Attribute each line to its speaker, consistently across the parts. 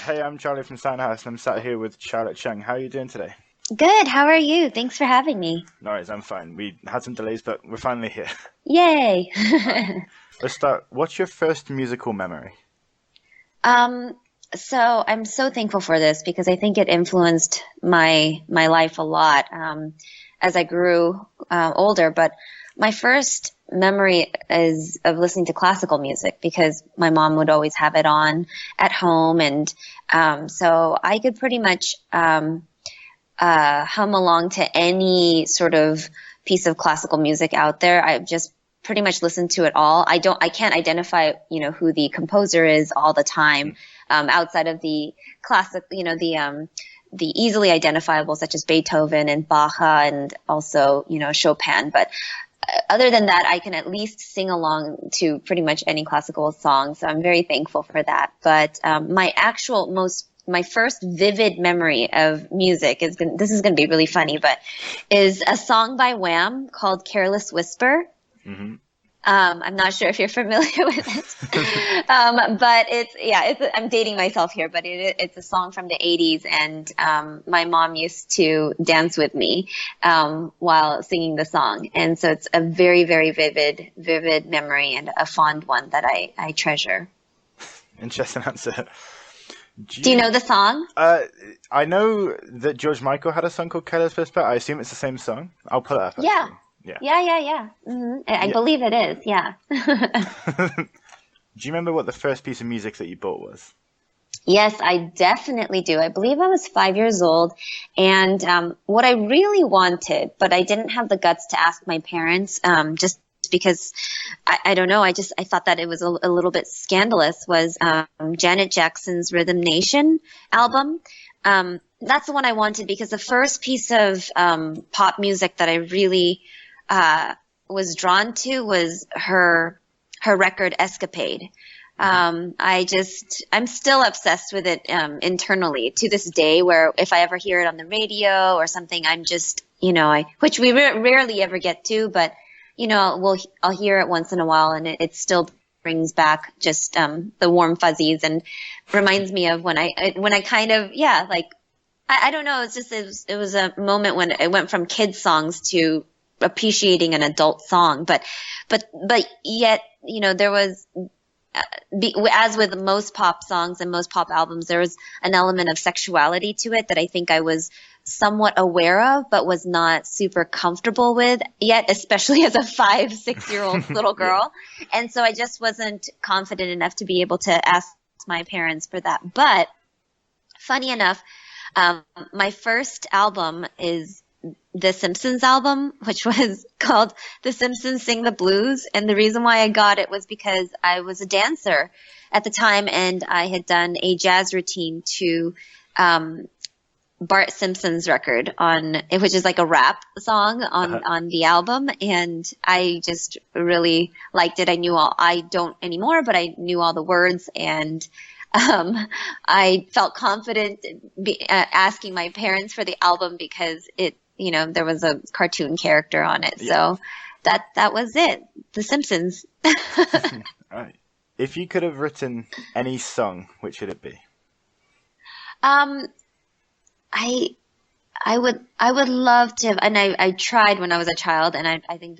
Speaker 1: Hey, I'm Charlie from Sandhouse, and I'm sat here with Charlet Chung. How are you doing today?
Speaker 2: Good. How are you? Thanks for having me.
Speaker 1: No worries, I'm fine. We had some delays, but we're finally here.
Speaker 2: Yay.
Speaker 1: All right, let's start. What's your first musical memory?
Speaker 2: Um, so I'm so thankful for this because I think it influenced my life a lot as I grew older. But my first memory is of listening to classical music because my mom would always have it on at home, and so I could pretty much hum along to any sort of piece of classical music out there. I just pretty much listen to it all. I can't identify, who the composer is all the time, outside of the classic, the easily identifiable such as Beethoven and Bach and also, Chopin. But other than that, I can at least sing along to pretty much any classical song. So I'm very thankful for that. But my first vivid memory of music this is going to be really funny, but is a song by Wham called Careless Whisper.
Speaker 1: Hmm.
Speaker 2: I'm not sure if you're familiar with it. But I'm dating myself here, but it's a song from the 80s, and my mom used to dance with me while singing the song. And so it's a very, very vivid memory and a fond one that I treasure.
Speaker 1: Interesting answer. Do
Speaker 2: Do you
Speaker 1: you?
Speaker 2: know the song?
Speaker 1: I know that George Michael had a song called "Careless Whisper." I assume it's the same song. I'll pull it up
Speaker 2: Yeah.
Speaker 1: actually. Yeah.
Speaker 2: Yeah. I
Speaker 1: Yeah.
Speaker 2: believe it is. Yeah.
Speaker 1: Do you remember what the first piece of music that you bought was?
Speaker 2: Yes, I definitely do. I believe I was 5 years old, and what I really wanted, but I didn't have the guts to ask my parents, just because I don't know. I thought that it was a little bit scandalous. Was Janet Jackson's Rhythm Nation album? That's the one I wanted because the first piece of pop music that I really was drawn to was her record Escapade. I'm still obsessed with it internally to this day, where if I ever hear it on the radio or something, I'm just, which we rarely ever get to, but, I'll hear it once in a while, and it still brings back just the warm fuzzies and reminds me of when I kind of, yeah, like, I don't know, it was a moment when it went from kids songs to appreciating an adult song, but yet, there was, as with most pop songs and most pop albums, there was an element of sexuality to it that I think I was somewhat aware of, but was not super comfortable with yet, especially as a 5, 6 year old little
Speaker 1: Yeah.
Speaker 2: girl. And so I just wasn't confident enough to be able to ask my parents for that. But funny enough, my first album is the Simpsons album, which was called The Simpsons Sing the Blues. And the reason why I got it was because I was a dancer at the time, and I had done a jazz routine to Bart Simpson's record which is like a rap song
Speaker 1: Uh-huh.
Speaker 2: on the album. And I just really liked it. I don't anymore, but I knew all the words, and I felt confident asking my parents for the album because there was a cartoon character on it.
Speaker 1: Yeah.
Speaker 2: So that was it. The Simpsons.
Speaker 1: All right. If you could have written any song, which would it be?
Speaker 2: Um, I I would love to have, and I tried when I was a child, and I think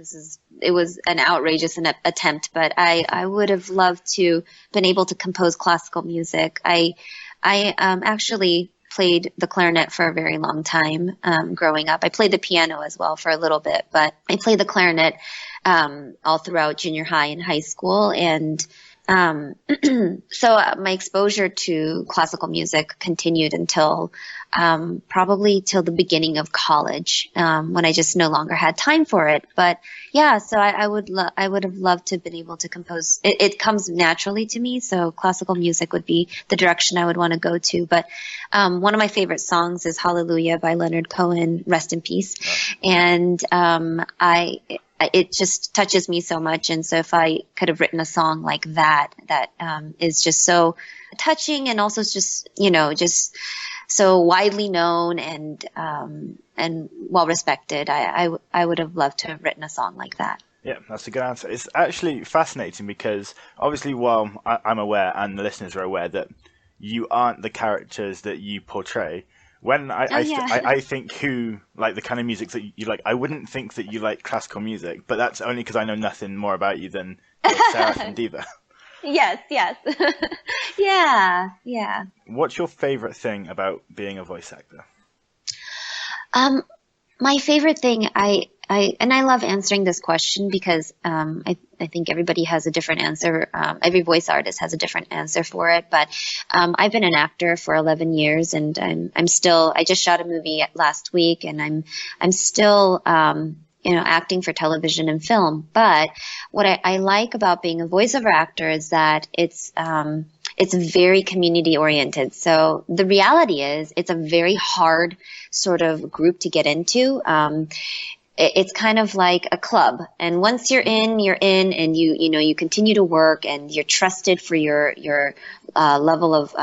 Speaker 2: it was an outrageous attempt, but I would have loved to been able to compose classical music. I actually played the clarinet for a very long time growing up. I played the piano as well for a little bit, but I played the clarinet all throughout junior high and high school, and um, so my exposure to classical music continued until probably till the beginning of college, when I just no longer had time for it. But yeah, so I would have loved to have been able to compose. It comes naturally to me, so classical music would be the direction I would want to go to. But one of my favorite songs is Hallelujah by Leonard Cohen, rest in peace. And it just touches me so much. And so if I could have written a song like that, that is just so touching, and also just, just so widely known and well respected, I would have loved to have written a song like that.
Speaker 1: Yeah, that's a good answer. It's actually fascinating because obviously, while I'm aware and the listeners are aware that you aren't the characters that you portray. When
Speaker 2: Oh yeah.
Speaker 1: I think who like the kind of music that you like, I wouldn't think that you like classical music, but that's only because I know nothing more about you than Seraph and D.Va.
Speaker 2: Yes, yes. Yeah, yeah.
Speaker 1: What's your favorite thing about being a voice actor?
Speaker 2: Um, my favorite thing, and I love answering this question because I think everybody has a different answer. Every voice artist has a different answer for it. But I've been an actor for 11 years, and I'm still. I just shot a movie last week, and I'm still acting for television and film. But what I like about being a voiceover actor is that it's very community oriented. So the reality is it's a very hard sort of group to get into. It's kind of like a club. And once you're in, and you continue to work and you're trusted for your level of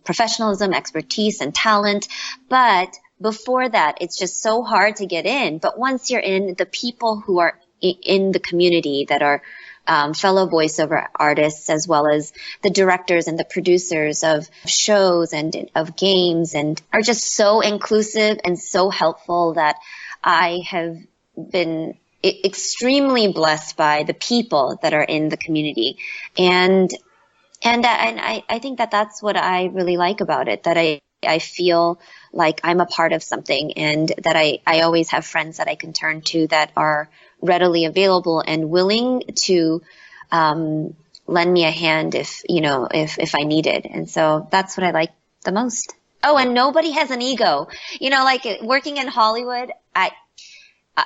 Speaker 2: professionalism, expertise, and talent. But before that, it's just so hard to get in. But once you're in, the people who are in the community that are fellow voiceover artists, as well as the directors and the producers of shows and of games, and are just so inclusive and so helpful that I have been extremely blessed by the people that are in the community. And I think that that's what I really like about it, that I feel like I'm a part of something, and that I always have friends that I can turn to that are readily available and willing to lend me a hand if I need it. And so that's what I like the most. Oh, and nobody has an ego. Like working in Hollywood,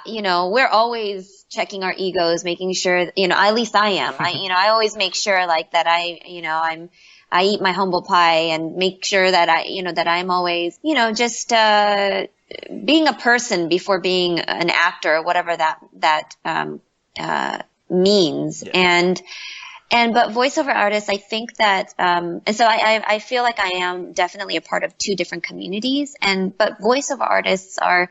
Speaker 2: we're always checking our egos, making sure, at least I am. I always make sure like that I eat my humble pie and make sure that that I'm always, just being a person before being an actor, whatever that means.
Speaker 1: Yeah.
Speaker 2: But voiceover artists, I think that, and so I feel like I am definitely a part of two different communities, but voiceover artists are,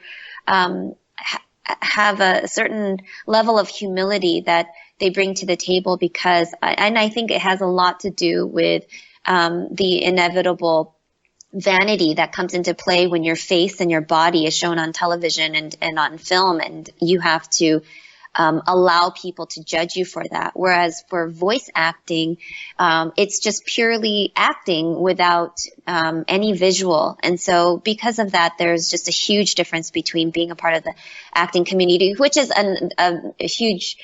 Speaker 2: have a certain level of humility that they bring to the table, because I think it has a lot to do with the inevitable vanity that comes into play when your face and your body is shown on television and on film, and you have to allow people to judge you for that. Whereas for voice acting, it's just purely acting without any visual. And so because of that, there's just a huge difference between being a part of the acting community, which is a huge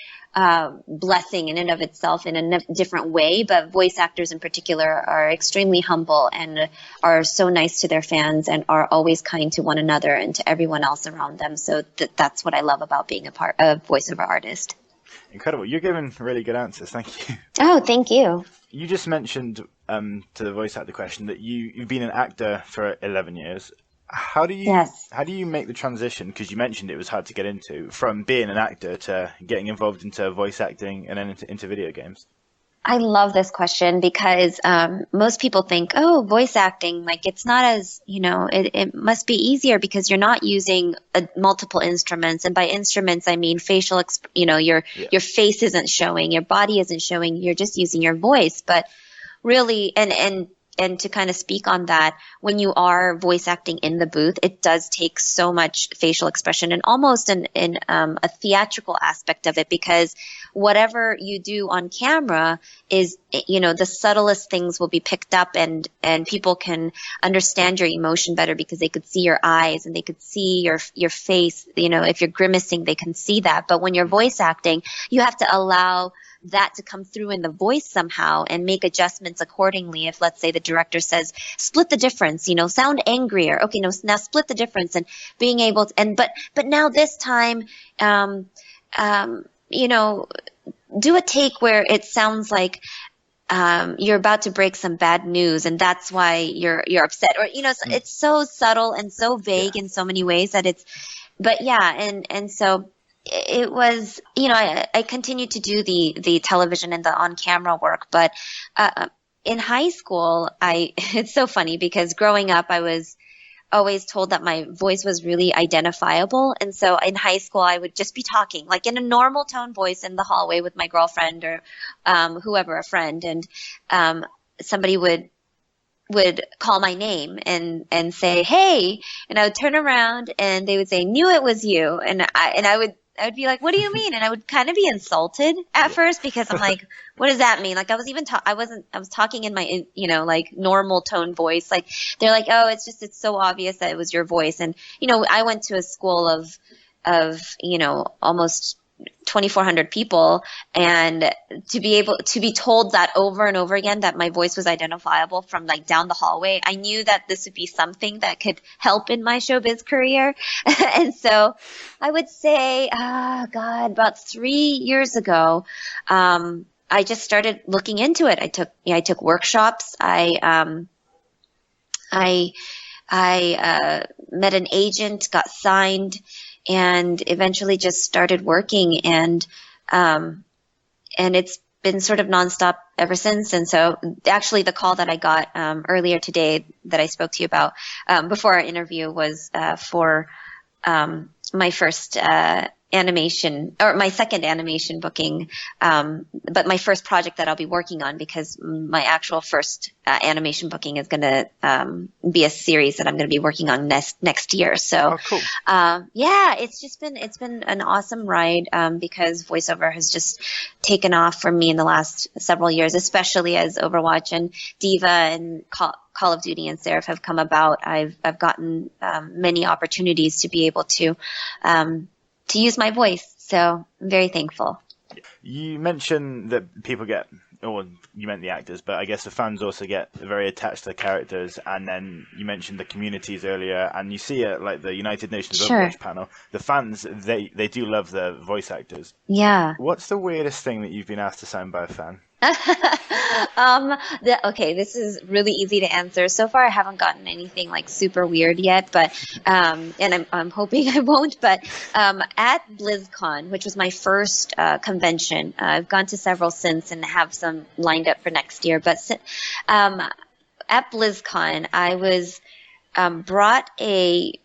Speaker 2: blessing in and of itself in a different way. But voice actors in particular are extremely humble and are so nice to their fans and are always kind to one another and to everyone else around them. So that's what I love about being a voiceover artist.
Speaker 1: Incredible. You're giving really good answers. Thank you.
Speaker 2: Oh, thank you.
Speaker 1: You just mentioned to the voice actor question that you've been an actor for 11 years. How do you make the transition, because you mentioned it was hard to get into, from being an actor to getting involved into voice acting and then into video games?
Speaker 2: I love this question because most people think, oh, voice acting, like it's not as, it must be easier because you're not using multiple instruments. And by instruments, I mean facial, your face isn't showing, your body isn't showing, you're just using your voice. But really, and to kind of speak on that, when you are voice acting in the booth, it does take so much facial expression and almost in a theatrical aspect of it, because whatever you do on camera is, the subtlest things will be picked up, and people can understand your emotion better because they could see your eyes and they could see your face. If you're grimacing, they can see that. But when you're voice acting, you have to allow that to come through in the voice somehow and make adjustments accordingly. If, let's say, the director says, split the difference, sound angrier. Okay, no, now split the difference, and being able to, but now this time, do a take where it sounds like, you're about to break some bad news and that's why you're upset, or, it's so subtle and so vague in so many ways that and so it was, I continued to do the television and the on-camera work, but in high school, it's so funny because growing up, I was always told that my voice was really identifiable. And so in high school, I would just be talking like in a normal tone voice in the hallway with my girlfriend or whoever, a friend. And somebody would would call my name and say, "Hey," and I would turn around and they would say, "Knew it was you," and I would be like, "What do you mean?" And I would kind of be insulted at first because I'm like, "What does that mean?" Like I was talking in my, like normal tone voice. Like they're like, "Oh, it's so obvious that it was your voice." And, I went to a school of, almost 2,400 people, and to be told that over and over again that my voice was identifiable from like down the hallway, I knew that this would be something that could help in my showbiz career. And so I would say, about 3 years ago, I just started looking into it. I took workshops. I met an agent, got signed, and eventually just started working, and it's been sort of nonstop ever since. And so actually the call that I got earlier today that I spoke to you about before our interview was for my first animation, or my second animation booking, but my first project that I'll be working on, because my actual first animation booking is going to be a series that I'm going to be working on next year. So,
Speaker 1: cool.
Speaker 2: Yeah, it's been an awesome ride, because voiceover has just taken off for me in the last several years, especially as Overwatch and Diva and Call of Duty and Seraph have come about. I've gotten many opportunities to be able to use my voice. So I'm very thankful.
Speaker 1: You mentioned that people get, or you meant the actors, but I guess the fans also get very attached to the characters. And then you mentioned the communities earlier, and you see it like the United Nations Overwatch panel. The fans, they do love the voice actors.
Speaker 2: Yeah.
Speaker 1: What's the weirdest thing that you've been asked to sign by a fan?
Speaker 2: Okay, this is really easy to answer. So far, I haven't gotten anything like super weird yet, but and I'm hoping I won't. But at BlizzCon, which was my first convention, I've gone to several since and have some lined up for next year. But at BlizzCon, I was brought a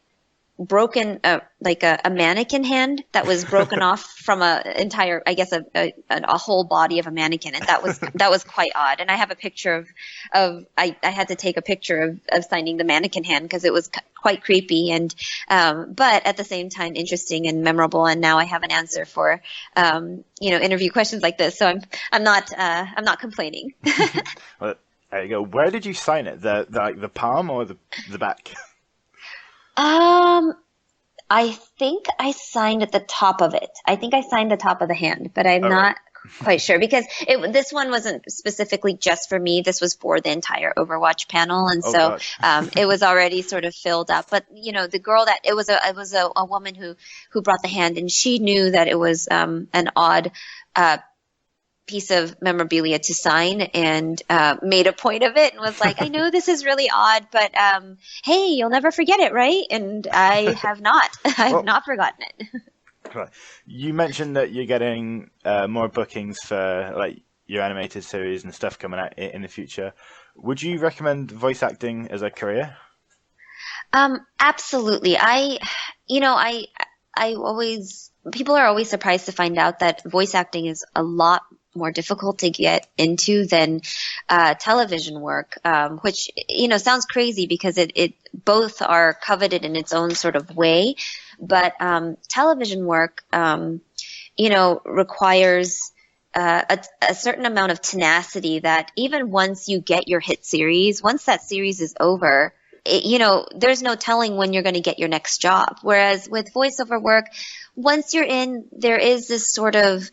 Speaker 2: broken like a mannequin hand that was broken off from a entire, I guess a whole body of a mannequin, and that was quite odd. And I have a picture of I had to take a picture of signing the mannequin hand because it was quite creepy, and but at the same time interesting and memorable. And now I have an answer for interview questions like this, so I'm not complaining.
Speaker 1: Well, there you go. Where did you sign it? The palm or the back?
Speaker 2: I think I signed at the top of it. I think I signed the top of the hand, but I'm not quite sure, because this one wasn't specifically just for me. This was for the entire Overwatch panel, and so it was already sort of filled up. But the girl that it was a woman who brought the hand, and she knew that it was an odd piece of memorabilia to sign, and made a point of it and was like, "I know this is really odd, but hey, you'll never forget it, right?" And I have not. I've not forgotten it.
Speaker 1: Right. You mentioned that you're getting more bookings for like your animated series and stuff coming out in the future. Would you recommend voice acting as a career?
Speaker 2: Absolutely. People are always surprised to find out that voice acting is a lot more difficult to get into than television work, which sounds crazy because it both are coveted in its own sort of way, but television work requires a certain amount of tenacity that even once you get your hit series, once that series is over, there's no telling when you're going to get your next job. Whereas with voiceover work, once you're in, there is this sort of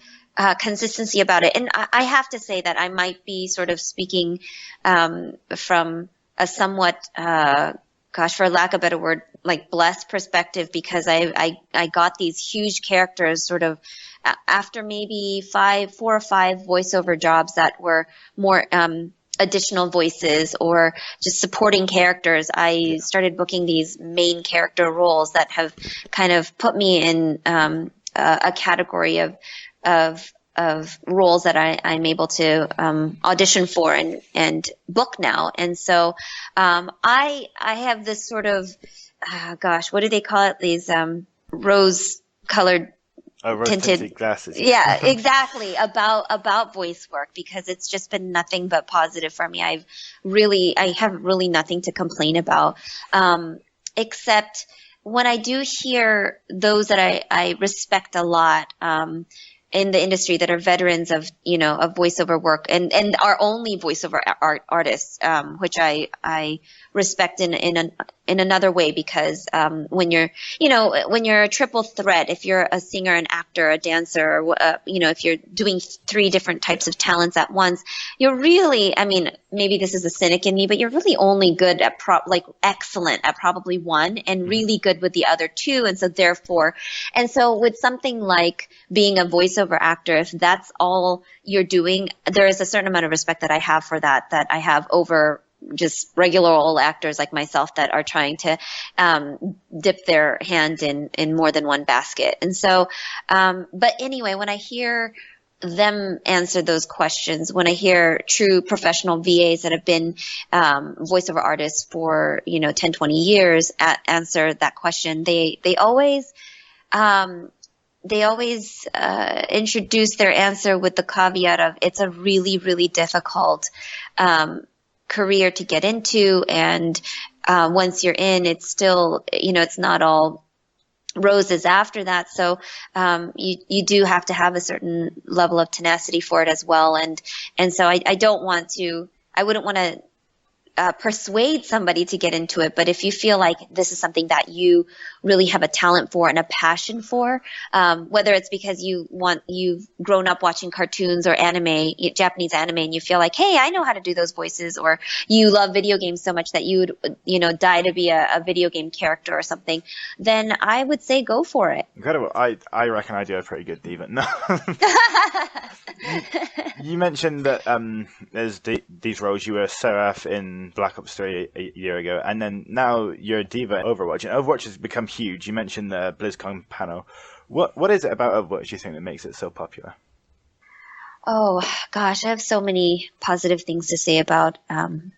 Speaker 2: consistency about it. And I have to say that I might be sort of speaking from a somewhat, for lack of a better word, like blessed perspective, because I got these huge characters sort of after maybe 4 or 5 voiceover jobs that were more additional voices or just supporting characters. I started booking these main character roles that have kind of put me in a category of roles that I'm able to audition for and book now. And so I have this sort of what do they call it? These rose-colored
Speaker 1: Oh, rose-tinted glasses.
Speaker 2: Yeah, exactly. About voice work, because it's just been nothing but positive for me. I have really nothing to complain about, except when I do hear those that I respect a lot, in the industry, that are veterans of, of voiceover work, and are only voiceover artists, which I respect in another way, because when you're a triple threat, if you're a singer, an actor, a dancer, if you're doing 3 different types of talents at once, you're really, I mean, maybe this is a cynic in me, but you're really only good at excellent at probably one, and really good with the other 2. And so with something like being a voiceover actor, if that's all you're doing, there is a certain amount of respect that I have for that I have over just regular old actors like myself that are trying to dip their hand in more than one basket. And so, but anyway, when I hear them answer those questions, when I hear true professional VAs that have been voiceover artists for 10, 20 years answer that question, they always introduce their answer with the caveat of, it's a really, really difficult career to get into, and once you're in, it's still, it's not all roses after that. So you do have to have a certain level of tenacity for it as well. And so I wouldn't want to persuade somebody to get into it. But if you feel like this is something that you really have a talent for and a passion for, whether it's because you've grown up watching cartoons or anime, Japanese anime, and you feel like, hey, I know how to do those voices, or you love video games so much that you would, die to be a video game character or something, then I would say go for it.
Speaker 1: Incredible. I reckon I do a pretty good diva. No. You mentioned that there's these roles. You were Seraph in Black Ops 3 a year ago, and then now you're a diva in Overwatch. And Overwatch has become huge. You mentioned the BlizzCon panel. What is it about Overwatch you think that makes it so popular?
Speaker 2: Oh gosh, I have so many positive things to say about Overwatch.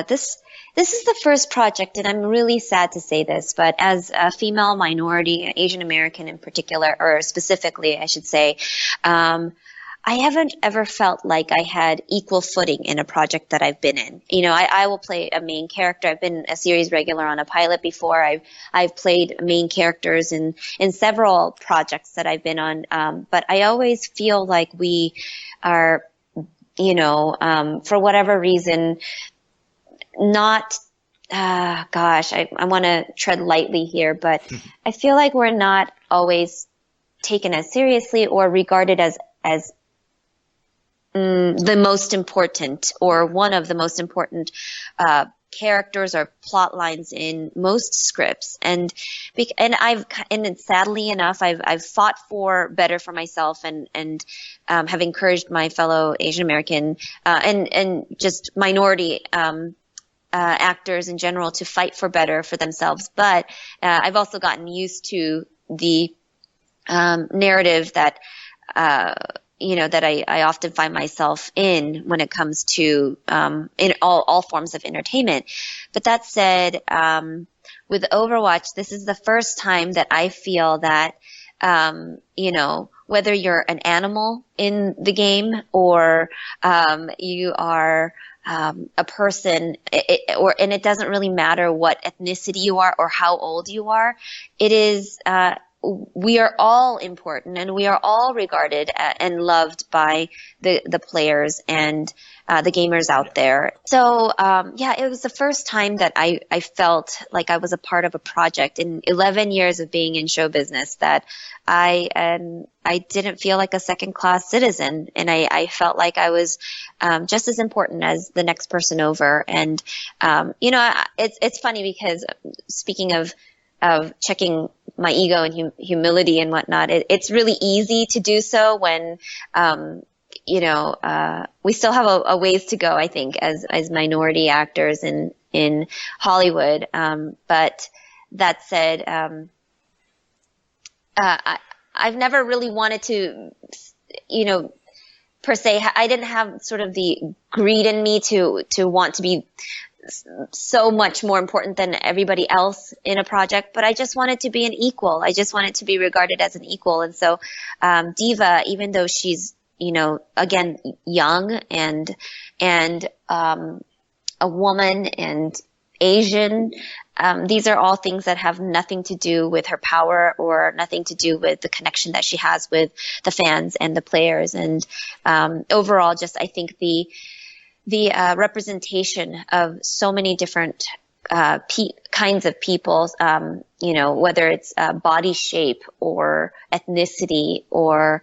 Speaker 2: This is the first project, and I'm really sad to say this, but as a female minority, Asian American in particular, or specifically, I should say, I haven't ever felt like I had equal footing in a project that I've been in. I will play a main character. I've been a series regular on a pilot before. I've played main characters in several projects that I've been on. But I always feel like we are, for whatever reason, not, I want to tread lightly here, but I feel like we're not always taken as seriously or regarded as the most important, or one of the most important characters or plot lines in most scripts. And sadly enough, I've fought for better for myself, and have encouraged my fellow Asian American and just minority actors in general to fight for better for themselves. But I've also gotten used to the narrative that that I often find myself in when it comes to in all forms of entertainment. But that said, with Overwatch, this is the first time that I feel that whether you're an animal in the game, or you are a person, and it doesn't really matter what ethnicity you are or how old you are, it is we are all important, and we are all regarded and loved by the players and the gamers out there. So it was the first time that I felt like I was a part of a project in 11 years of being in show business, that I didn't feel like a second-class citizen, and I felt like I was just as important as the next person over. And it's funny, because speaking of checking my ego and humility and whatnot, it's really easy to do so when we still have a ways to go, I think, as minority actors in Hollywood. But that said, I've never really wanted to, per se, I didn't have sort of the greed in me to want to be so much more important than everybody else in a project, but I just wanted to be an equal. I just wanted to be regarded as an equal. And so, D.Va, even though she's, again, young and a woman and Asian, these are all things that have nothing to do with her power or nothing to do with the connection that she has with the fans and the players. And overall, just I think the representation of so many different kinds of people, whether it's body shape or ethnicity or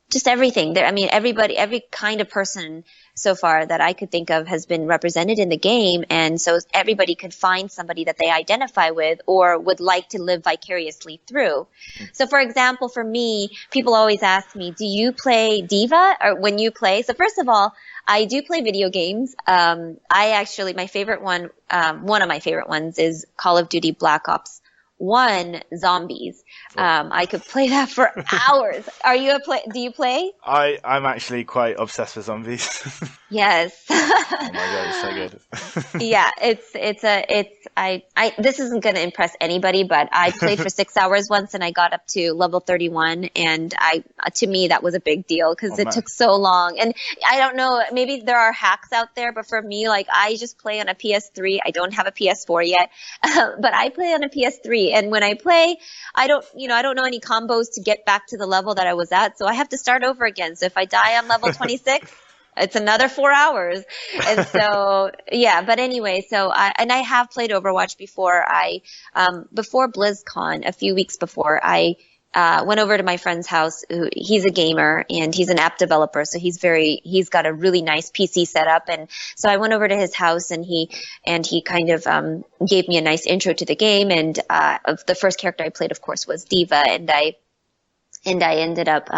Speaker 2: just everything. Every kind of person so far that I could think of has been represented in the game. And so everybody could find somebody that they identify with or would like to live vicariously through. So for example, for me, people always ask me, do you play D.Va or when you play? So first of all, I do play video games. My favorite one of my favorite ones is Call of Duty Black Ops 1 Zombies. I could play that for hours. Do you play?
Speaker 1: I'm actually quite obsessed with zombies.
Speaker 2: Yes.
Speaker 1: Oh my god, it's so good.
Speaker 2: Yeah, this isn't going to impress anybody, but I played for 6 hours once and I got up to level 31, and to me that was a big deal because it took so long. And I don't know, maybe there are hacks out there, but for me, like, I just play on a PS3. I don't have a PS4 yet, but I play on a PS3, and when I play, I don't know any combos to get back to the level that I was at, so I have to start over again. So if I die on level 26, it's another 4 hours. And so, yeah, but anyway, I have played Overwatch before. Before BlizzCon, a few weeks before, I went over to my friend's house. He's a gamer and he's an app developer. So he's got a really nice PC setup. And so I went over to his house and he kind of, gave me a nice intro to the game. And, the first character I played, of course, was D.Va. And I ended up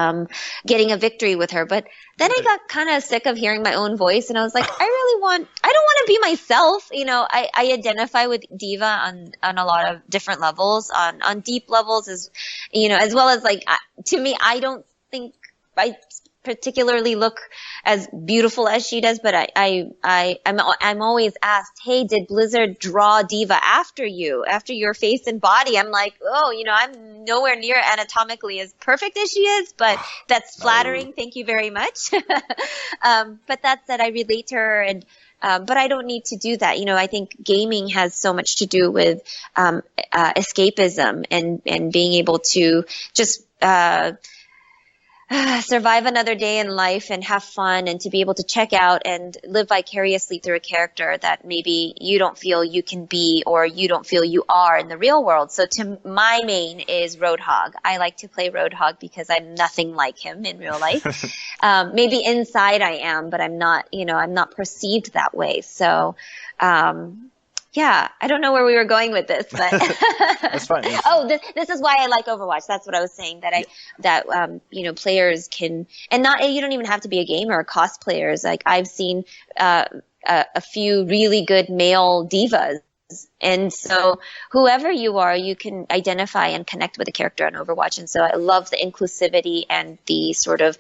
Speaker 2: getting a victory with her. But then I got kind of sick of hearing my own voice, and I was like, I don't want to be myself. I identify with D.Va on a lot of different levels, on deep levels, as well as, like, to me, I don't think I particularly look as beautiful as she does, but I'm always asked, hey, did Blizzard draw D.Va after your face and body? I'm like, I'm nowhere near anatomically as perfect as she is, but that's flattering. Thank you very much. But that said, I relate to her, and but I don't need to do that. I think gaming has so much to do with escapism and being able to just survive another day in life and have fun, and to be able to check out and live vicariously through a character that maybe you don't feel you can be or you don't feel you are in the real world. So my main is Roadhog. I like to play Roadhog because I'm nothing like him in real life. Maybe inside I am, but I'm not, I'm not perceived that way. So, yeah, I don't know where we were going with this, but
Speaker 1: that's fine.
Speaker 2: Oh, this is why I like Overwatch. That's what I was saying, that players can, and you don't even have to be a gamer or cosplayers. Like, I've seen a few really good male divas. And so whoever you are, you can identify and connect with a character on Overwatch. And so I love the inclusivity and the sort of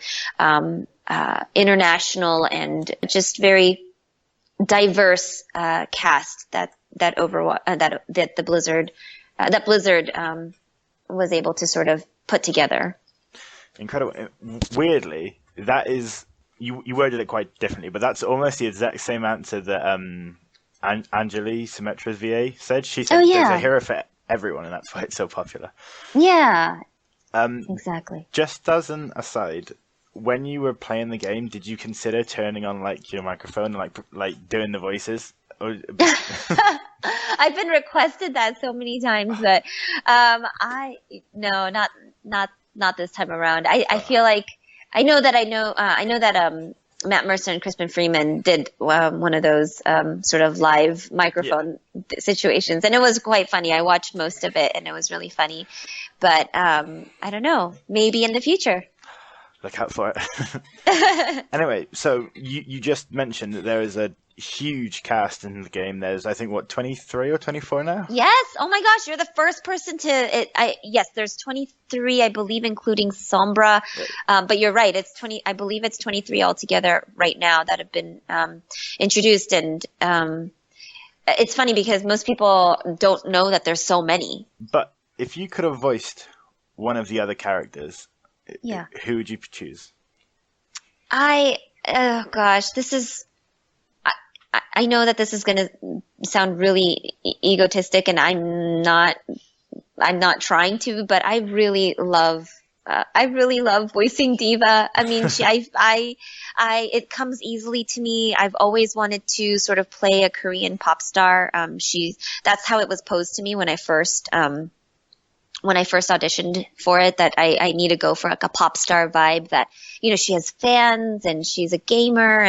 Speaker 2: international and just very diverse cast that Overwatch that Blizzard was able to sort of put together.
Speaker 1: Incredible. Weirdly, that is you worded it quite differently, but that's almost the exact same answer that Anjali Symmetra's VA said. She said there's a hero for everyone, and that's why it's so popular.
Speaker 2: Yeah. Exactly.
Speaker 1: Just as an aside, when you were playing the game, did you consider turning on, like, your microphone and like doing the voices?
Speaker 2: I've been requested that so many times, but not this time around. I feel like I know that Matt Mercer and Crispin Freeman did one of those sort of live microphone situations, and it was quite funny. I watched most of it, and it was really funny. But I don't know, maybe in the future.
Speaker 1: Look out for it. Anyway, so you just mentioned that there is a huge cast in the game. There's, I think, 23 or 24 now?
Speaker 2: Yes. Oh my gosh, you're the first person to yes, there's 23, I believe, including Sombra. But you're right, I believe it's 23 altogether right now that have been introduced. And it's funny because most people don't know that there's so many.
Speaker 1: But if you could have voiced one of the other characters, who would you choose?
Speaker 2: Oh gosh, this is. I know that this is going to sound really egotistic, and I'm not trying to, but I really love voicing D.Va. I mean, it comes easily to me. I've always wanted to sort of play a Korean pop star. That's how it was posed to me when I first auditioned for it, that I need to go for like a pop star vibe, that, you know, she has fans and she's a gamer.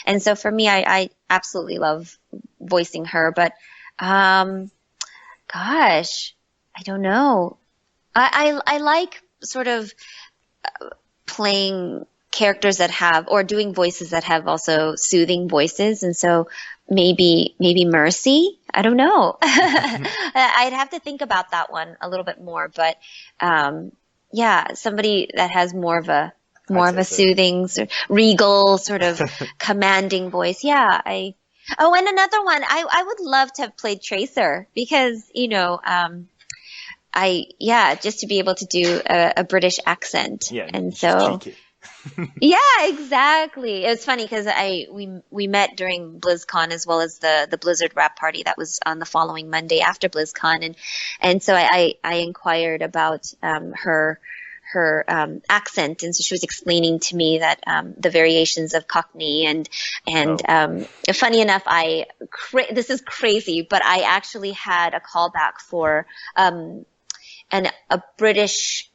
Speaker 2: And so for me, I absolutely love voicing her, but, gosh, I don't know. I like sort of playing characters that have, or doing voices that have also soothing voices. And so maybe Mercy. I don't know. I'd have to think about that one a little bit more, but somebody that has more of a soothing, regal, sort of commanding voice. Yeah, and another one. I would love to have played Tracer, because, you know, just to be able to do a British accent.
Speaker 1: Yeah,
Speaker 2: and so. Yeah, exactly. It was funny because we met during BlizzCon, as well as the Blizzard wrap party that was on the following Monday after BlizzCon, and so I inquired about her accent, and so she was explaining to me that the variations of Cockney and funny enough, this is crazy, but I actually had a callback for a British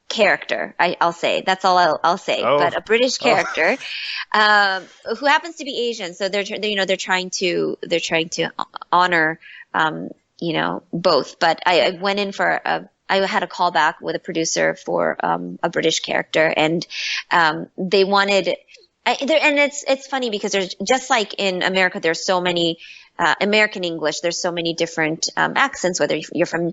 Speaker 2: character. I'll say that's all I'll say.
Speaker 1: Oh.
Speaker 2: But a British character who happens to be Asian. So they're trying to honor both. But I went in for I had a callback with a producer for a British character, and they wanted. And it's funny because there's, just like in America, there's so many. American English, there's so many different accents, whether you're from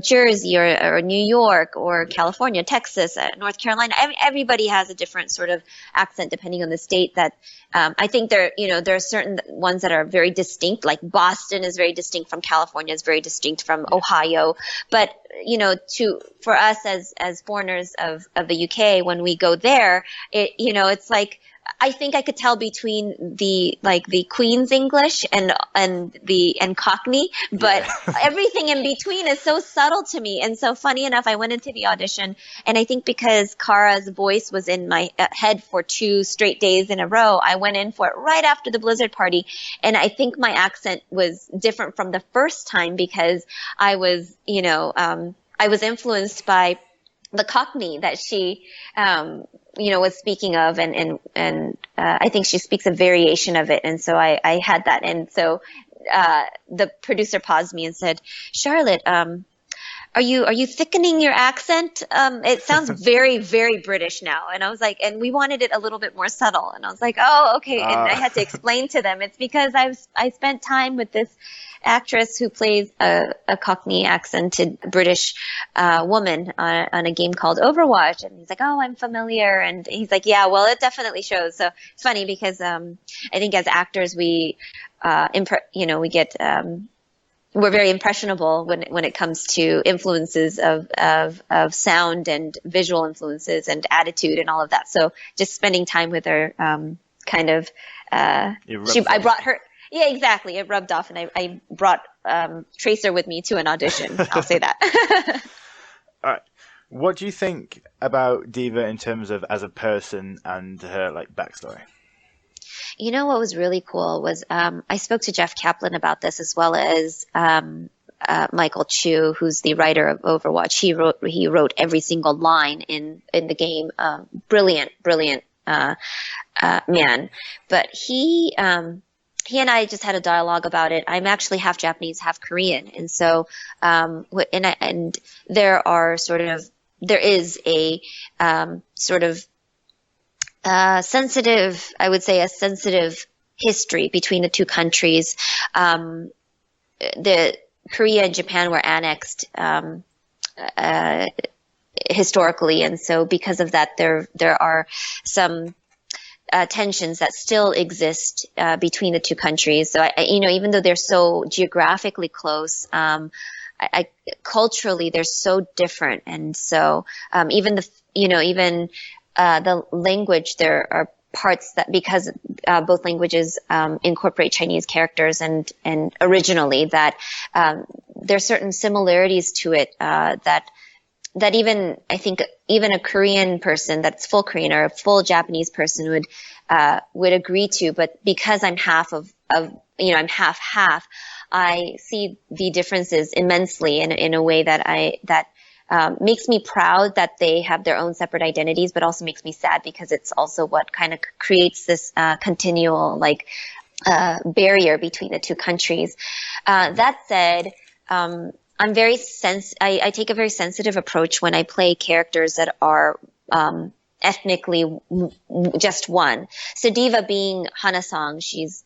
Speaker 2: Jersey or New York or California, Texas, North Carolina. Everybody has a different sort of accent depending on the state. That I think there are certain ones that are very distinct, like Boston is very distinct from California, is very distinct from Ohio. But for us as foreigners of the UK, when we go there, it's like, I think I could tell between the Queen's English and Cockney, but everything in between is so subtle to me. And so funny enough, I went into the audition, and I think because Kara's voice was in my head for 2 straight days in a row, I went in for it right after the Blizzard party. And I think my accent was different from the first time because I was, I was influenced by the Cockney that she, was speaking of, and I think she speaks a variation of it, and so I had that, and so the producer paused me and said, "Charlotte, are you thickening your accent? It sounds very, very British now." And I was like, and we wanted it a little bit more subtle, and I was like, "Oh, okay." And I had to explain to them, it's because I spent time with this actress who plays a Cockney accented British woman on a game called Overwatch. And he's like, "Oh, I'm familiar." And he's like, "Yeah, well, it definitely shows." So it's funny because I think as actors we get we're very impressionable when it comes to influences of sound and visual influences and attitude and all of that. So just spending time with her I brought her. Yeah, exactly. It rubbed off, and I brought Tracer with me to an audition. I'll say that.
Speaker 1: All right. What do you think about D.Va in terms of as a person and her backstory?
Speaker 2: You know what was really cool was I spoke to Jeff Kaplan about this, as well as Michael Chu, who's the writer of Overwatch. He wrote every single line in the game. Brilliant man. But he and I just had a dialogue about it. I'm actually half Japanese, half Korean, and so and there is a sort of sensitive, I would say, a sensitive history between the two countries. The Korea and Japan were annexed historically, and so because of that, there are some tensions that still exist between the two countries. So even though they're so geographically close, culturally they're so different, and so even the language, there are parts that, because both languages incorporate Chinese characters and originally, that there are certain similarities to it that even, I think, even a Korean person that's full Korean or a full Japanese person would agree to. But because I'm I'm half, I see the differences immensely in a way that makes me proud that they have their own separate identities, but also makes me sad because it's also what kind of creates this continual barrier between the two countries. That said, I take a very sensitive approach when I play characters that are ethnically just one. So D.Va being Hana-song, she's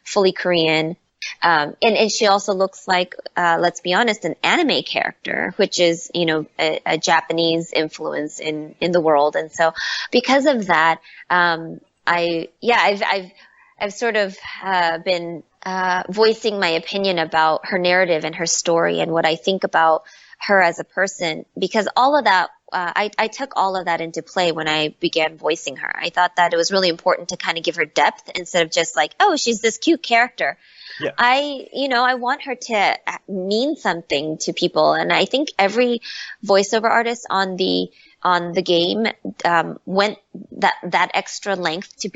Speaker 2: fully Korean. And she also looks like, let's be honest, an anime character, which is, a Japanese influence in the world. And so because of that, I've sort of been voicing my opinion about her narrative and her story and what I think about her as a person, because all of that, I took all of that into play when I began voicing her. I thought that it was really important to kind of give her depth instead of just like, oh, she's this cute character. Yeah. I want her to mean something to people. And I think every voiceover artist on the game went that extra length to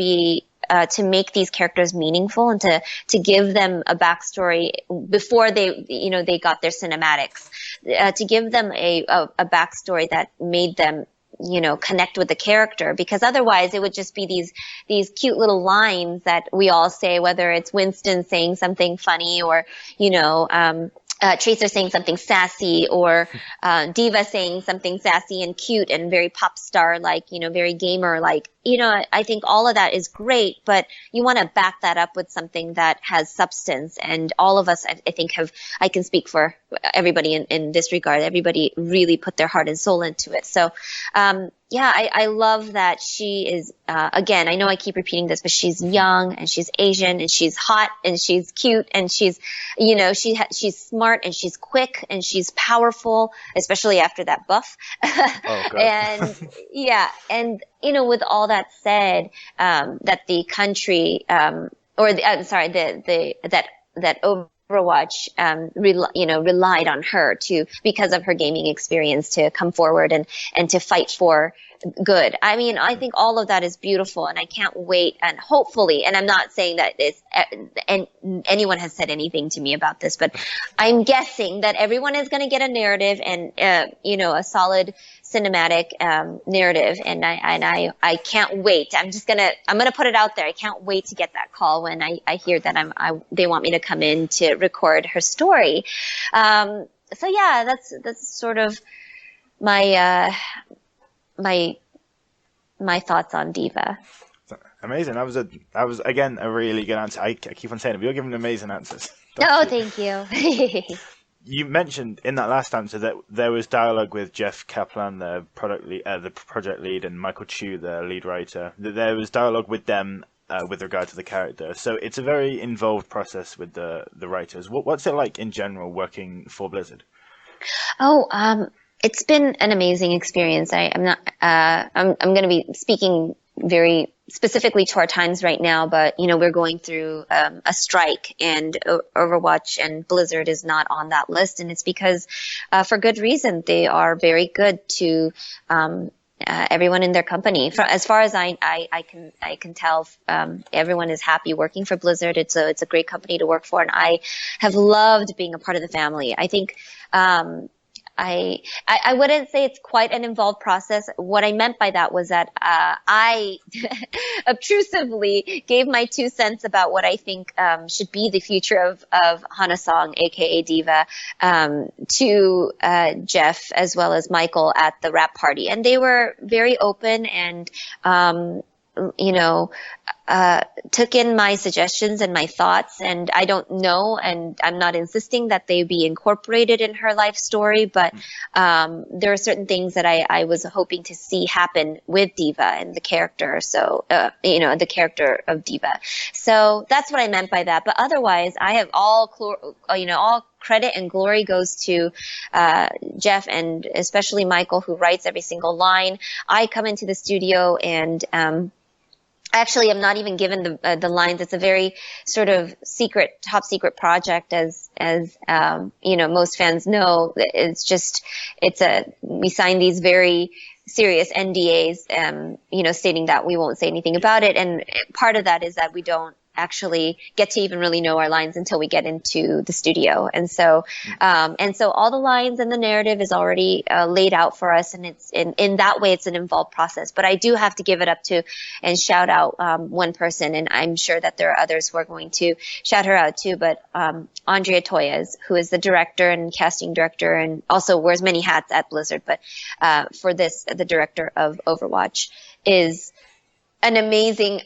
Speaker 2: make these characters meaningful and to give them a backstory before they got their cinematics, to give them a backstory that made them connect with the character, because otherwise it would just be these cute little lines that we all say, whether it's Winston saying something funny or Tracer saying something sassy, or D.Va saying something sassy and cute and very pop star like, very gamer like. I think all of that is great, but you want to back that up with something that has substance. And all of us, I think, I can speak for everybody in this regard. Everybody really put their heart and soul into it. So, I love that she is, again, I know I keep repeating this, but she's young and she's Asian and she's hot and she's cute and she's, she's smart and she's quick and she's powerful, especially after that buff. Oh, God. And with all that said, that the country, that Overwatch, relied on her because of her gaming experience to come forward and to fight for good. I mean, I think all of that is beautiful, and I can't wait. And hopefully, and I'm not saying that anyone has said anything to me about this, but I'm guessing that everyone is going to get a narrative and, a solid cinematic narrative, and I can't wait. I'm gonna put it out there. I can't wait to get that call when I hear that they want me to come in to record her story. That's sort of my thoughts on D.Va.
Speaker 1: Amazing. That was again a really good answer. I keep on saying it, but you're giving amazing answers.
Speaker 2: Thank you.
Speaker 1: You mentioned in that last answer that there was dialogue with Jeff Kaplan, the project lead, and Michael Chu, the lead writer. That there was dialogue with them with regard to the character. So it's a very involved process with the writers. What's it like in general working for Blizzard?
Speaker 2: It's been an amazing experience. I'm going to be speaking very specifically to our times right now, but we're going through a strike, and Overwatch and Blizzard is not on that list, and it's because for good reason. They are very good to everyone in their company. As far as I can tell, everyone is happy working for Blizzard. It's a great company to work for, and I have loved being a part of the family. I think I wouldn't say it's quite an involved process. What I meant by that was that I obtrusively gave my 2 cents about what I think should be the future of Hana-song, aka D.Va, to Jeff as well as Michael at the wrap party, and they were very open and you know, took in my suggestions and my thoughts, and I don't know, and I'm not insisting that they be incorporated in her life story, but there are certain things that I was hoping to see happen with D.Va and the character. So, you know, the character of D.Va. So that's what I meant by that. But otherwise, I have all credit and glory goes to Jeff and especially Michael, who writes every single line. I come into the studio and actually, I'm not even given the lines. It's a very sort of secret, top secret project, as you know, most fans know. We sign these very serious NDAs, you know, stating that we won't say anything about it. And part of that is that we don't actually get to even really know our lines until we get into the studio. And so all the lines and the narrative is already laid out for us. And it's in that way, it's an involved process. But I do have to give it up to and shout out one person. And I'm sure that there are others who are going to shout her out too. But Andrea Toyes, who is the director and casting director and also wears many hats at Blizzard. But for this, the director of Overwatch, is an amazing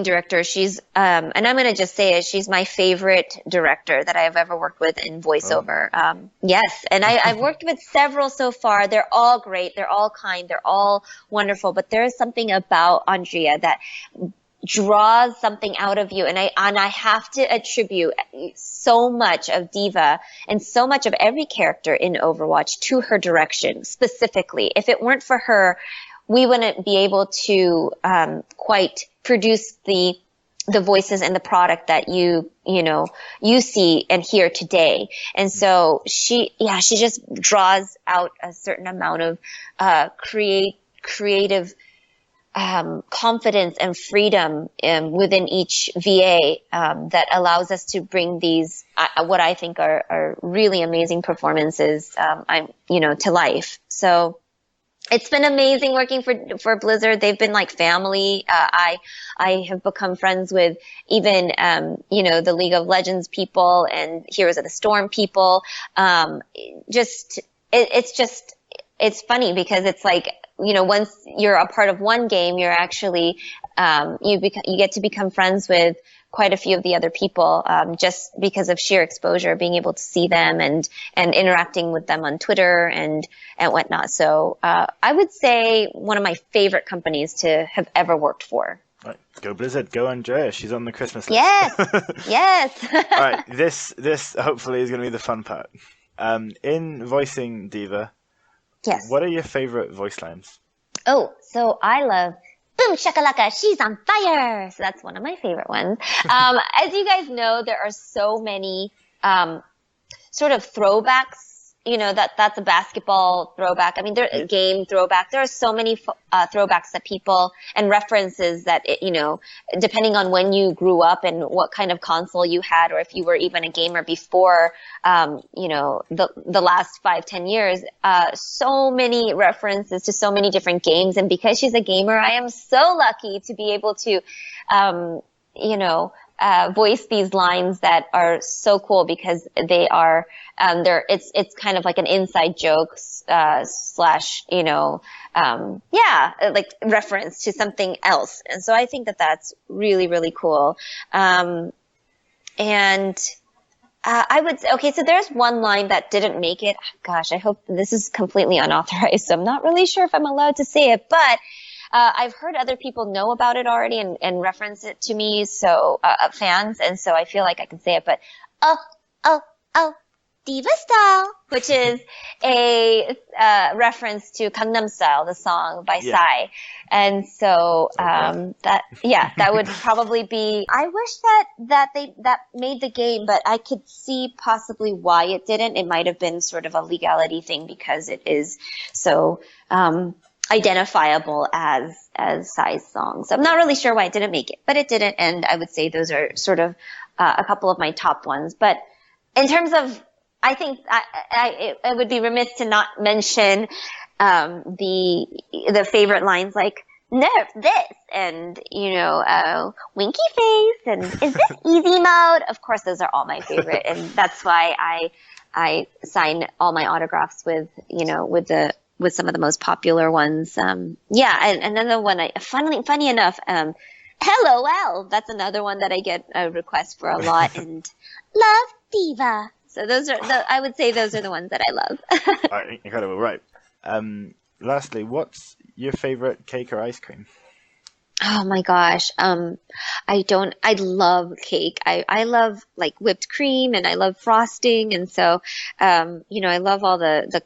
Speaker 2: director. She's, and I'm going to just say it, she's my favorite director that I have ever worked with in voiceover. Oh. Yes. And I've worked with several so far. They're all great. They're all kind. They're all wonderful. But there is something about Andrea that draws something out of you. And I have to attribute so much of D.Va and so much of every character in Overwatch to her direction specifically. If it weren't for her, we wouldn't be able to quite produce the voices and the product that you see and hear today. And so she just draws out a certain amount of creative confidence and freedom within each VA that allows us to bring these what I think are really amazing performances to life. So it's been amazing working for Blizzard. They've been like family. I have become friends with even, the League of Legends people and Heroes of the Storm people. It's funny because it's like, once you're a part of one game, you're actually, you get to become friends with quite a few of the other people, just because of sheer exposure, being able to see them and interacting with them on Twitter and whatnot. So, I would say one of my favorite companies to have ever worked for.
Speaker 1: Right. Go Blizzard, go Andrea. She's on the Christmas list.
Speaker 2: Yes, yes.
Speaker 1: All right, this hopefully is going to be the fun part. In voicing D.Va,
Speaker 2: yes.
Speaker 1: What are your favorite voice lines?
Speaker 2: Oh, so I love "Boom shakalaka, she's on fire." So that's one of my favorite ones. As you guys know, there are so many sort of throwbacks. That's a basketball throwback. I mean, there's a game throwback. There are so many throwbacks that people and references that, depending on when you grew up and what kind of console you had, or if you were even a gamer before, the last 5-10 years, so many references to so many different games. And because she's a gamer, I am so lucky to be able to, voice these lines that are so cool because they are, it's kind of like an inside joke, slash, like reference to something else. And so I think that that's really, really cool. I would say, okay, so there's one line that didn't make it. Gosh, I hope this is completely unauthorized, so I'm not really sure if I'm allowed to say it, but I've heard other people know about it already and reference it to me, so fans, and so I feel like I can say it. But oh, Diva Style, which is a reference to Gangnam Style, the song by Psy, and so that would probably be. I wish that made the game, but I could see possibly why it didn't. It might have been sort of a legality thing because it is so. Identifiable as Psy's songs. So I'm not really sure why it didn't make it, but it didn't, and I would say those are sort of a couple of my top ones. But in terms of, I think I would be remiss to not mention the favorite lines like "Nerf this" and "Winky face" and "Is this easy mode?" Of course, those are all my favorite, and that's why I sign all my autographs with the with some of the most popular ones. Yeah, and another one, funny enough, LOL, that's another one that I get a request for a lot, and love D.Va. So those are I would say those are the ones that I love.
Speaker 1: Incredible, right. Lastly, what's your favorite cake or ice cream?
Speaker 2: Oh my gosh. I love cake. I love like whipped cream, and I love frosting. And so, I love all the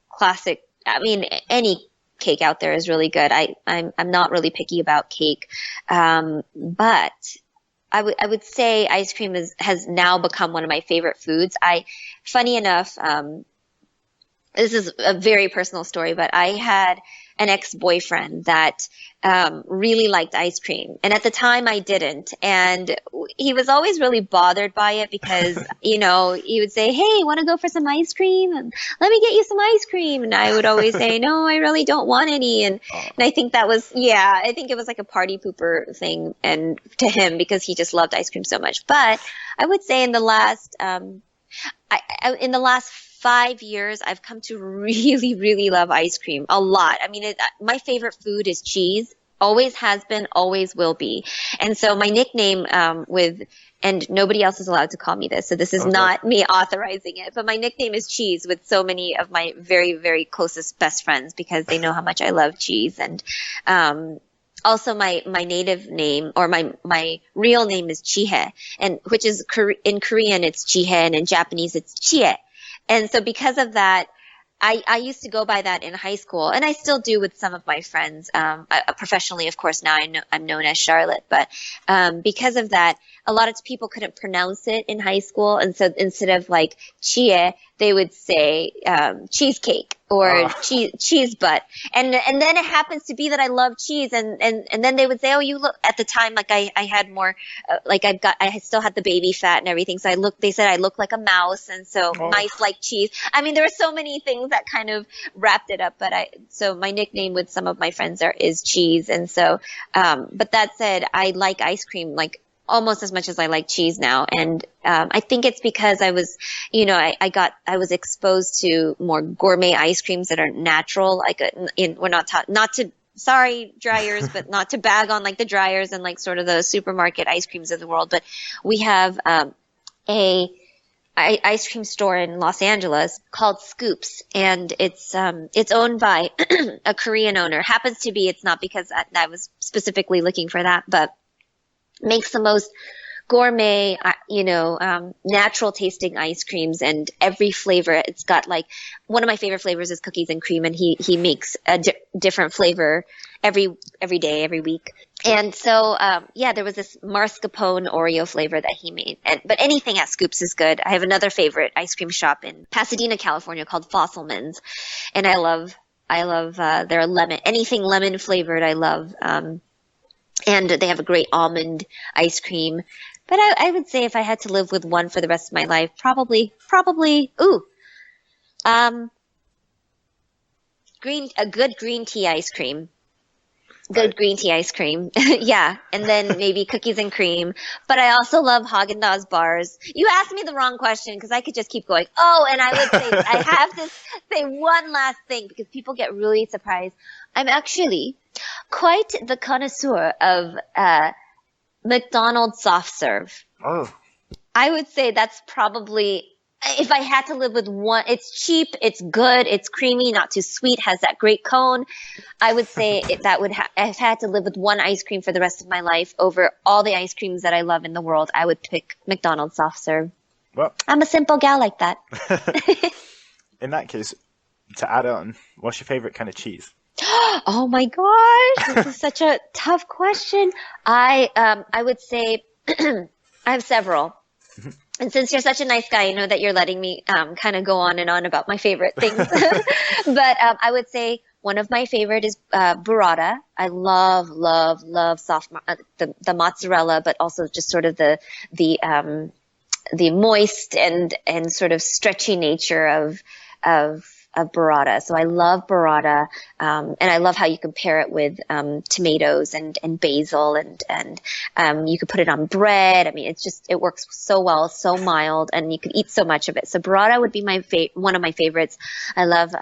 Speaker 2: classic, I mean, any cake out there is really good. I'm not really picky about cake. But I would say ice cream has now become one of my favorite foods. Funny enough, this is a very personal story, but I had an ex-boyfriend that really liked ice cream. And at the time I didn't. And he was always really bothered by it because, he would say, hey, want to go for some ice cream? And let me get you some ice cream. And I would always say, no, I really don't want any. And I think I think it was like a party pooper thing and to him because he just loved ice cream so much. But I would say in the last 5 years, I've come to really, really love ice cream a lot. I mean, my favorite food is cheese. Always has been, always will be. And so my nickname and nobody else is allowed to call me this, so this is not me authorizing it, but my nickname is Cheese with so many of my very, very closest best friends because they know how much I love cheese. And also my native name or my real name is Chihe, and which is in Korean it's Chihe and in Japanese it's Chie. And so because of that, I used to go by that in high school, and I still do with some of my friends. Professionally, of course, now I'm known as Charlotte, but because of that, a lot of people couldn't pronounce it in high school, and so instead of like chie, they would say cheesecake or cheese butt. And then it happens to be that I love cheese, and then they would say, oh, you look, at the time like I had more I still had the baby fat and everything, so they said I look like a mouse, and so mice like cheese. I mean, there were so many things that kind of wrapped it up, but so my nickname with some of my friends is Cheese. And so but that said, I like ice cream like almost as much as I like cheese now. And I think it's because I was, I was exposed to more gourmet ice creams that are natural. Like we're not to, sorry, dryers, but not to bag on like the dryers and like sort of the supermarket ice creams of the world. But we have a ice cream store in Los Angeles called Scoops, and it's owned by a Korean owner. Happens to be, it's not because I was specifically looking for that, but makes the most gourmet, natural tasting ice creams, and every flavor. It's got like, one of my favorite flavors is cookies and cream, and he makes a different flavor every day, every week. And so, there was this mascarpone Oreo flavor that he made. But anything at Scoops is good. I have another favorite ice cream shop in Pasadena, California called Fossilman's, and I love their anything lemon flavored. I love. And they have a great almond ice cream. But I would say if I had to live with one for the rest of my life, probably, a good green tea ice cream. Good green tea ice cream. Yeah. And then maybe cookies and cream. But I also love Haagen-Dazs bars. You asked me the wrong question because I could just keep going. Oh, and I would say, I have to say one last thing because people get really surprised. I'm actually quite the connoisseur of McDonald's soft serve.
Speaker 1: Oh. I
Speaker 2: would say that's probably, if I had to live with one, it's cheap, it's good, it's creamy, not too sweet, has that great cone. I would say if I had to live with one ice cream for the rest of my life over all the ice creams that I love in the world, I would pick McDonald's soft serve. Well, I'm a simple gal like that.
Speaker 1: In that case, to add on, what's your favorite kind of cheese?
Speaker 2: Oh my gosh, this is such a tough question. I would say I have several. And since you're such a nice guy, I know that you're letting me kind of go on and on about my favorite things. But I would say one of my favorite is burrata. I love soft the mozzarella, but also just sort of the moist and sort of stretchy nature of burrata. So I love burrata, and I love how you can pair it with tomatoes and basil, and you could put it on bread. I mean, it works so well, so mild, and you could eat so much of it. So burrata would be one of my favorites. I love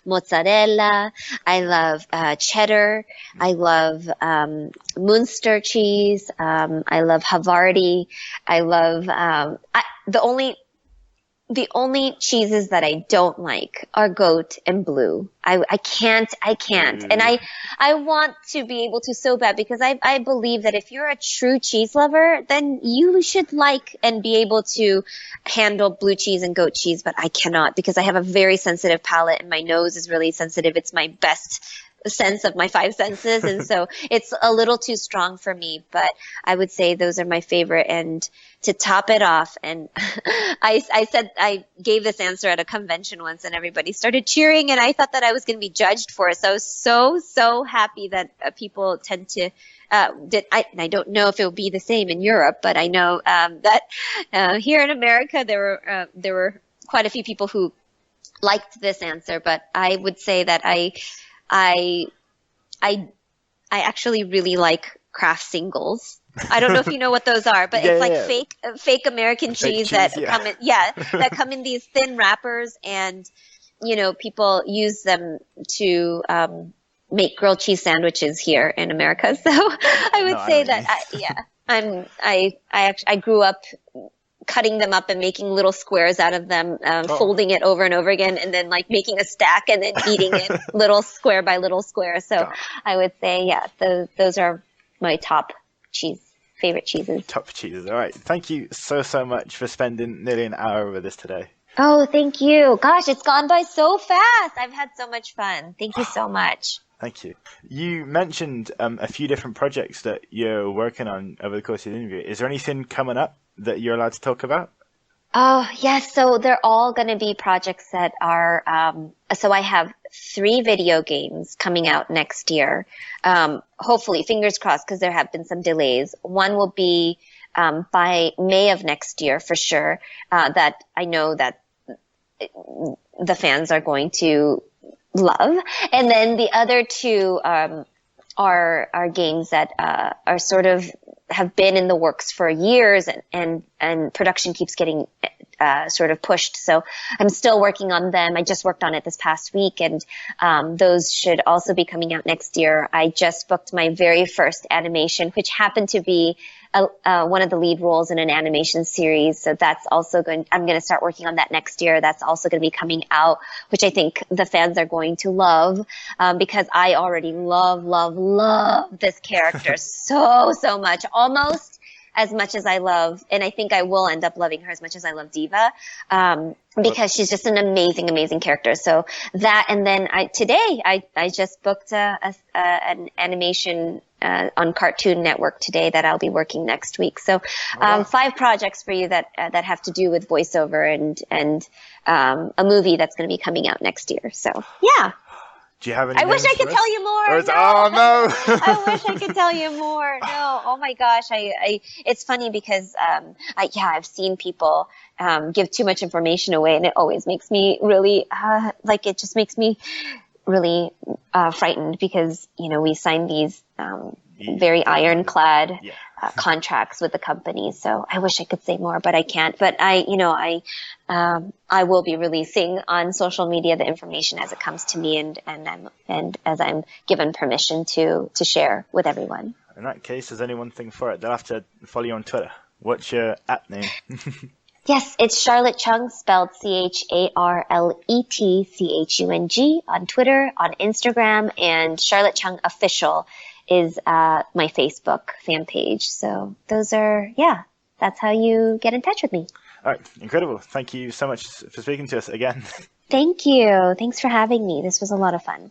Speaker 2: mozzarella. I love cheddar. I love Munster cheese. I love Havarti. I love the only cheeses that I don't like are goat and blue. I can't. And I want to be able to so bad, because I believe that if you're a true cheese lover, then you should like and be able to handle blue cheese and goat cheese, but I cannot, because I have a very sensitive palate and my nose is really sensitive. It's my best sense of my five senses, and so it's a little too strong for me, but I would say those are my favorite. And to top it off, and I gave this answer at a convention once and everybody started cheering, and I thought that I was going to be judged for it. So I was so happy that people tend to and I don't know if it will be the same in Europe, but I know that here in America there were quite a few people who liked this answer, but I would say that I actually really like Kraft singles. I don't know if you know what those are, but it's like fake American cheese that come in these thin wrappers, and people use them to make grilled cheese sandwiches here in America. So I would say that I grew up cutting them up and making little squares out of them, folding it over and over again, and then like making a stack and then eating it little square by little square. So I would say, those are my top favorite cheeses.
Speaker 1: Top cheeses. All right. Thank you so much for spending nearly an hour with us today.
Speaker 2: Oh, thank you. Gosh, it's gone by so fast. I've had so much fun. Thank you so much.
Speaker 1: Thank you. You mentioned a few different projects that you're working on over the course of the interview. Is there anything coming up that you're allowed to talk about?
Speaker 2: Oh, yes. So they're all going to be projects that are, so I have 3 video games coming out next year. Hopefully, fingers crossed, because there have been some delays. One will be by May of next year for sure, that I know that the fans are going to love. And then the other 2 are games that are sort of have been in the works for years, and production keeps getting sort of pushed. So I'm still working on them. I just worked on it this past week, and those should also be coming out next year. I just booked my very first animation, which happened to be one of the lead roles in an animation series. So that's also I'm going to start working on that next year. That's also going to be coming out, which I think the fans are going to love, because I already love this character so much, almost as much as I love, and I think I will end up loving her as much as I love D.Va, because she's just an amazing character. So that, and then today I just booked an animation on Cartoon Network today that I'll be working next week. So 5 projects for you that have to do with voiceover and a movie that's going to be coming out next year. So yeah.
Speaker 1: Do you have any?
Speaker 2: I wish I could tell you more.
Speaker 1: Oh no!
Speaker 2: I wish I could tell you more. No, oh my gosh, it's funny because I've seen people give too much information away, and it always makes me really it just makes me really frightened, because we sign these very ironclad contracts with the company. So I wish I could say more, but I can't. But I will be releasing on social media the information as it comes to me, and as I'm given permission to share with everyone.
Speaker 1: In that case, there's only one thing for it. They'll have to follow you on Twitter. What's your app name?
Speaker 2: Yes, it's Charlet Chung, spelled CharletChung on Twitter, on Instagram, and Charlet Chung Official is my Facebook fan page. So those are, that's how you get in touch with me.
Speaker 1: All right, incredible. Thank you so much for speaking to us again.
Speaker 2: Thank you. Thanks for having me. This was a lot of fun.